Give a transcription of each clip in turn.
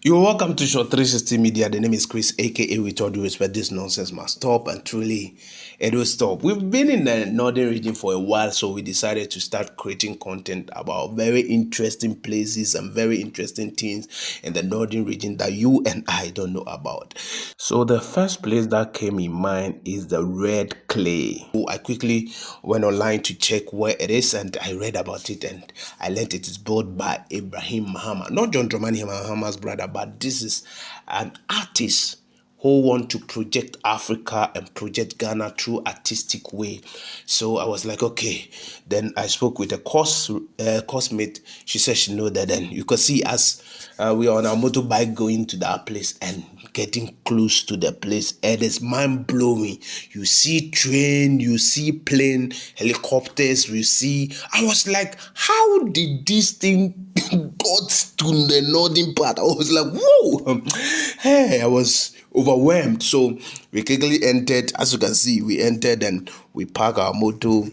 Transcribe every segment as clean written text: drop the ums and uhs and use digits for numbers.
You're welcome to Short 360 Media. The name is Chris, aka with all due respect, this nonsense must stop, and truly it will stop. We've been in the northern region for a while, so we decided to start creating content about very interesting places and very interesting things in the northern region that you and I don't know about. So the first place that came in mind is the red clay. I quickly went online to check where it is, and I read about it, and I learned it is built by Ibrahim Mahama, not John Dramani Mahama's brother, but this is an artist who want to project Africa and project Ghana through artistic way. So I was like, okay. Then I spoke with a course mate. She said she know that. Then you could see us, we are on our motorbike going to that place and getting close to the place. It is mind blowing. You see train, you see plane, helicopters. You see. I was like, how did this thing got to the northern part? I was like, whoa. Hey, I was overwhelmed. So we quickly entered. As you can see, we entered and we parked our motor.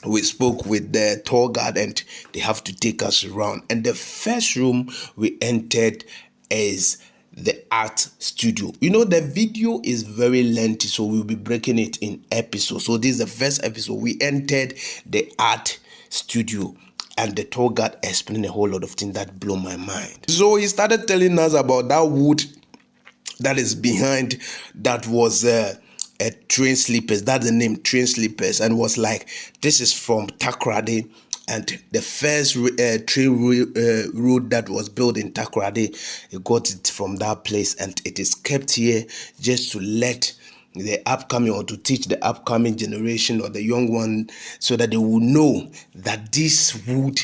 We spoke with the tour guide and they have to take us around. And the first room we entered is the art studio. You know, the video is very lengthy, so we'll be breaking it in episodes. So this is the first episode. We entered the art studio, and the tour guide explained a whole lot of things that blew my mind. So he started telling us about that wood that is behind, that was a train sleepers. That's the name, train sleepers, and was like, this is from Takoradi, and the first train road that was built in Takoradi, it got it from that place, and it is kept here just to let the upcoming, or to teach the upcoming generation or the young one, so that they will know that this wood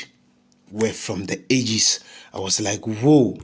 were from the ages. I was like, whoa.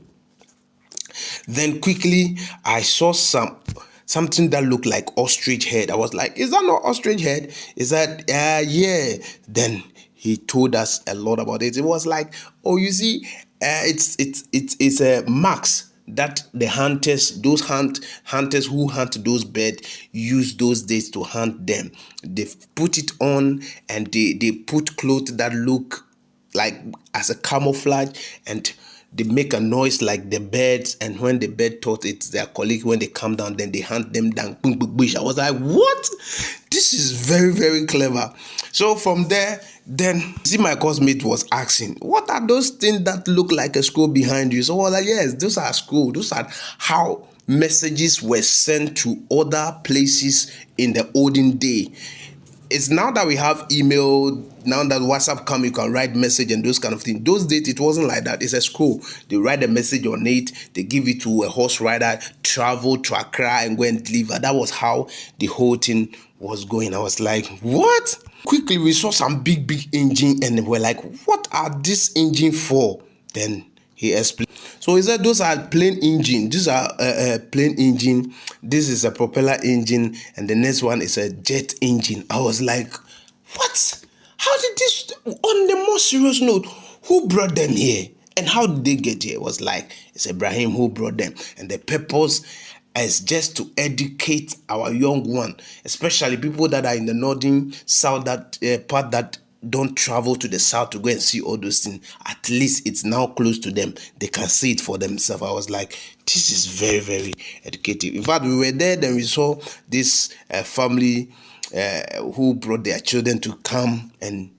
Then quickly I saw something that looked like ostrich head. I was like, is that not ostrich head? Is that yeah? Then he told us a lot about it. It was like, oh, you see, it's a marks that the hunters, those hunters who hunt those birds, use those days to hunt them. They put it on, and they put clothes that look like as a camouflage, and they make a noise like the birds, and when the bird thought it's their colleague, when they come down, then they hunt them down. Boom, boom, boom. I was like, what? This is very, very clever. So from there, then see, my classmate was asking, what are those things that look like a scroll behind you? So I was like, yes, those are scrolls. Those are how messages were sent to other places in the olden day. It's now that we have email, now that WhatsApp come, you can write message and those kind of things. Those days it wasn't like that. It's a scroll. They write a message on it, they give it to a horse rider, travel to Accra and go and deliver. That was how the whole thing was going. I was like, what? Quickly we saw some big engine, and we're like, what are this engine for? Then he explained. So he said those are plane engine. These are plane engine. This is a propeller engine, and the next one is a jet engine. I was like, what? How did this? On the more serious note, who brought them here, and how did they get here? It was like, it's Ibrahim who brought them, and the purpose is just to educate our young one, especially people that are in the northern south, that part that don't travel to the south to go and see all those things. At least it's now close to them. They can see it for themselves. I was like, this is very, very educative. In fact, we were there, then we saw this family who brought their children to come and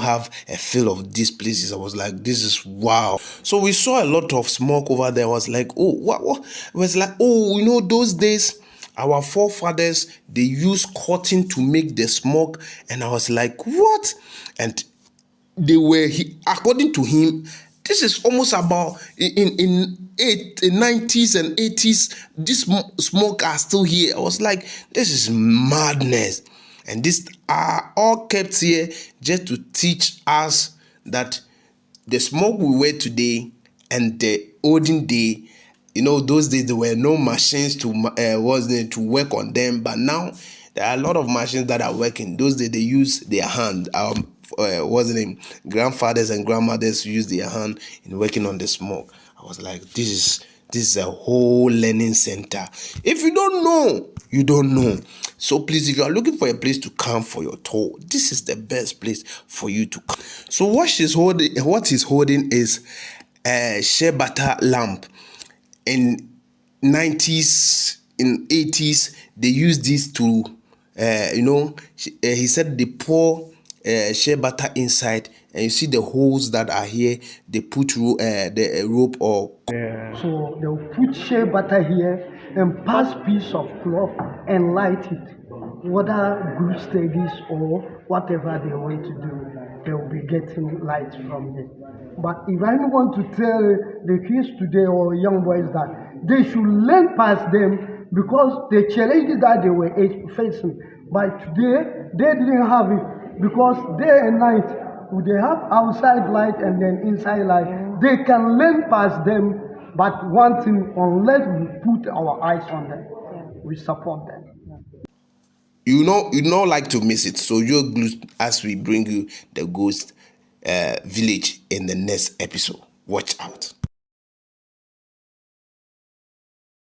have a feel of these places. I was like, this is wow. So we saw a lot of smoke over there. I was like, oh, what? It was like, oh, those days our forefathers, they used cotton to make the smoke. And I was like, what? And they were, according to him, this is almost about in 90s and 80s, this smoke are still here. I was like, this is madness. And these are all kept here just to teach us that the smoke we wear today and the olden day, those days there were no machines to work on them, but now there are a lot of machines that are working. Those days they use their hand. Grandfathers and grandmothers use their hand in working on the smoke. I was like, this is a whole learning center. If you don't know, you don't know. So please, if you are looking for a place to come for your tour, this is the best place for you to come. So what he's holding is a shea butter lamp. in 90s, in 80s, they used this to, he said they pour shea butter inside, and you see the holes that are here. They put the rope or So they'll put shea butter here and pass piece of cloth and light it. Whether group studies or whatever they want to do, they'll be getting light from it. But if I want to tell the kids today or young boys that they should learn past them because the challenges that they were facing. But today they didn't have it because day and night they have outside light and then inside light. They can learn past them, but one thing, unless we put our eyes on them, we support them. you not like to miss it. So you're glued as we bring you the ghost village in the next episode. Watch out.